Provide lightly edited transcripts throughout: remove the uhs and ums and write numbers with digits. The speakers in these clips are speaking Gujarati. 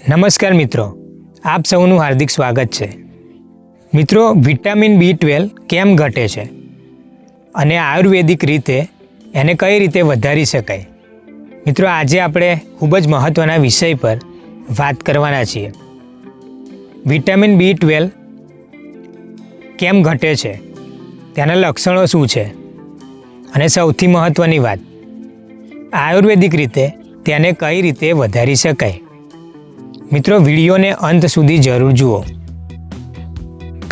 નમસ્કાર મિત્રો, આપ સૌનું હાર્દિક સ્વાગત છે। મિત્રો, વિટામિન B12 કેમ ઘટે છે અને આયુર્વેદિક રીતે એને કઈ રીતે વધારી શકાય? મિત્રો, આજે આપણે ખૂબ જ મહત્ત્વના વિષય પર વાત કરવાના છીએ। વિટામિન B12 કેમ ઘટે છે, તેના લક્ષણો શું છે અને સૌથી મહત્ત્વની વાત, આયુર્વેદિક રીતે તેને કઈ રીતે વધારી શકાય? મિત્રો, વિડીયોને અંત સુધી જરૂર જુઓ,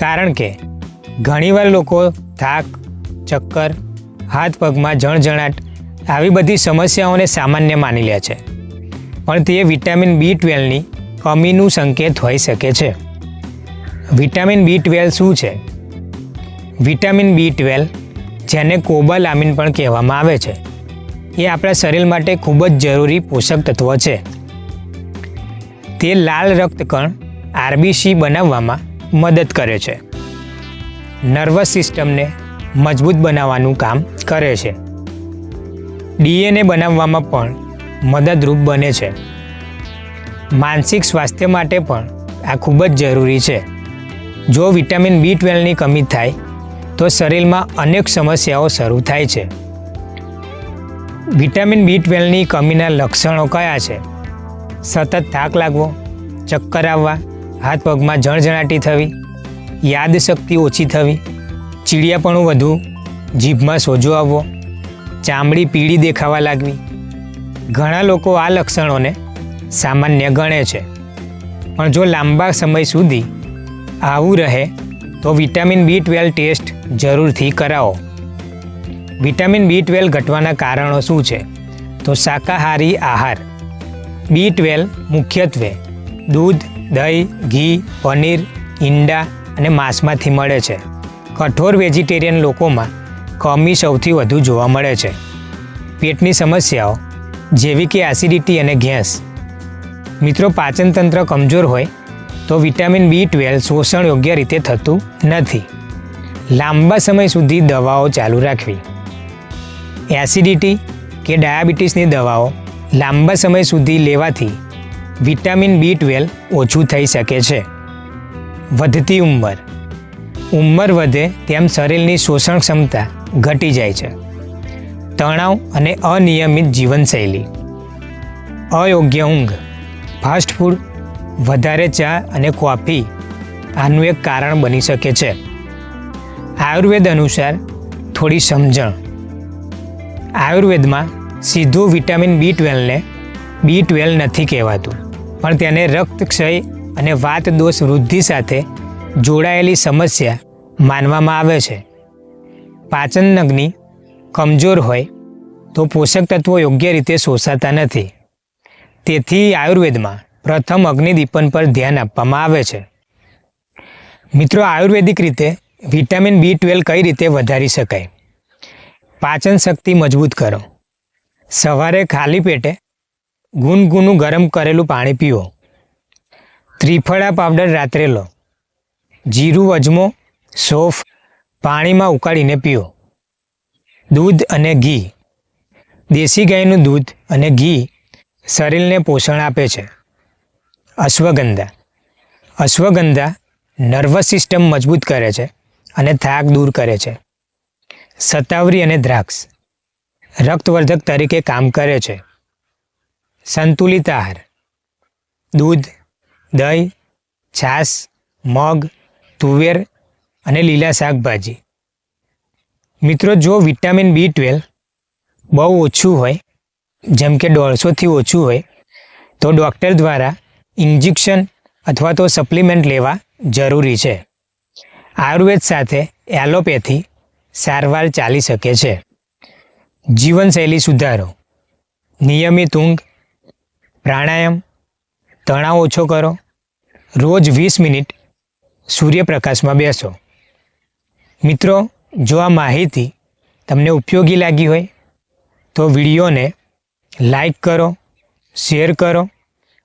કારણ કે ઘણીવાર લોકો થાક, ચક્કર, હાથ પગમાં જણજણાટ આવી બધી સમસ્યાઓને સામાન્ય માની લે છે, પણ તે વિટામિન B12ની કમીનું સંકેત હોઈ શકે છે। વિટામિન B12 શું છે? વિટામિન B12, જેને કોબાલામિન પણ કહેવામાં આવે છે, એ આપણા શરીર માટે ખૂબ જ જરૂરી પોષક તત્વ છે। તે લાલ રક્તકણ RBC બનાવવામાં મદદ કરે છે, નર્વસ સિસ્ટમને મજબૂત બનાવવાનું કામ કરે છે, DNA બનાવવામાં પણ મદદરૂપ બને છે, માનસિક સ્વાસ્થ્ય માટે પણ આ ખૂબ જ જરૂરી છે। જો વિટામિન B12ની કમી થાય તો શરીરમાં અનેક સમસ્યાઓ શરૂ થાય છે। વિટામિન B12ની કમીના લક્ષણો કયા છે? સતત થાક લાગવો, ચક્કર આવવા, હાથ પગમાં જણજણાટી થવી, યાદશક્તિ ઓછી થવી, ચીડિયાપણું વધવું, જીભમાં સોજો આવવો, ચામડી પીળી દેખાવા લાગવી। ઘણા લોકો આ લક્ષણોને સામાન્ય ગણે છે, પણ જો લાંબા સમય સુધી આવું રહે તો વિટામિન B12 ટેસ્ટ જરૂરથી કરાવો। વિટામિન B12 ઘટવાના કારણો શું છે? તો શાકાહારી આહાર। B12 મુખ્યત્વે દૂધ, દહીં, ઘી, પનીર, ઈંડા અને માંસમાંથી મળે છે। કઠોર વેજીટેરિયન લોકોમાં કમી સૌથી વધુ જોવા મળે છે। પેટની સમસ્યાઓ જેવી કે એસિડિટી અને ગેસ। મિત્રો, પાચનતંત્ર કમજોર હોય તો વિટામિન B12 શોષણ યોગ્ય રીતે થતું નથી। લાંબા સમય સુધી દવાઓ ચાલુ રાખવી। એસિડિટી કે ડાયાબિટીસની દવાઓ લાંબા સમય સુધી લેવાથી વિટામિન B12 ઓછું થઈ શકે છે। વધતી ઉંમર વધે તેમ શરીરની શોષણ ક્ષમતા ઘટી જાય છે। તણાવ અને અનિયમિત જીવનશૈલી, અયોગ્ય ઊંઘ, ફાસ્ટ ફૂડ, વધારે ચા અને કોફી આનું એક કારણ બની શકે છે। આયુર્વેદ અનુસાર થોડી સમજણ। આયુર્વેદમાં સીધું વિટામિન B12ને B12 નથી કહેવાતું, પણ તેને રક્તક્ષય અને વાત દોષ વૃદ્ધિ સાથે જોડાયેલી સમસ્યા માનવામાં આવે છે। પાચન અગ્નિ કમજોર હોય તો પોષક તત્વો યોગ્ય રીતે શોષાતા નથી, તેથી આયુર્વેદમાં પ્રથમ અગ્નિદીપન પર ધ્યાન આપવામાં આવે છે। મિત્રો, આયુર્વેદિક રીતે વિટામિન B12 કઈ રીતે વધારી શકાય? પાચન શક્તિ મજબૂત કરો। સવારે ખાલી પેટે ગુનગુનું ગરમ કરેલું પાણી પીવો। ત્રિફળા પાવડર રાત્રે લો। જીરું, અજમો, સૌંફ પાણીમાં ઉકાળીને પીવો। દૂધ અને ઘી, દેશી ગાયનું દૂધ અને ઘી શરીરને પોષણ આપે છે। અશ્વગંધા નર્વસ સિસ્ટમ મજબૂત કરે છે અને થાક દૂર કરે છે। શતાવરી અને દ્રાક્ષ રક્તવર્ધક તરીકે કામ કરે છે। સંતુલિત આહાર, દૂધ, દહીં, છાશ, મગ, તુવેર અને લીલા શાકભાજી। મિત્રો, જો વિટામિન B12 બહુ ઓછું હોય, જેમ કે 150થી ઓછું હોય, તો ડૉક્ટર દ્વારા ઇન્જેક્શન અથવા તો સપ્લિમેન્ટ લેવા જરૂરી છે। આયુર્વેદ સાથે એલોપેથી સારવાર ચાલી શકે છે। જીવનશૈલી સુધારો, નિયમિત ઊંઘ, પ્રાણાયામ, તણાવ ઓછો કરો, રોજ 20 મિનિટ સૂર્યપ્રકાશમાં બેસો। મિત્રો, જો આ માહિતી તમને ઉપયોગી લાગી હોય તો વિડીયોને લાઈક કરો, શેર કરો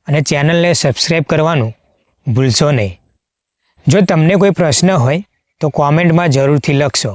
અને ચેનલને સબસ્ક્રાઈબ કરવાનું ભૂલશો નહીં। જો તમને કોઈ પ્રશ્ન હોય તો કોમેન્ટમાં જરૂરથી લખશો।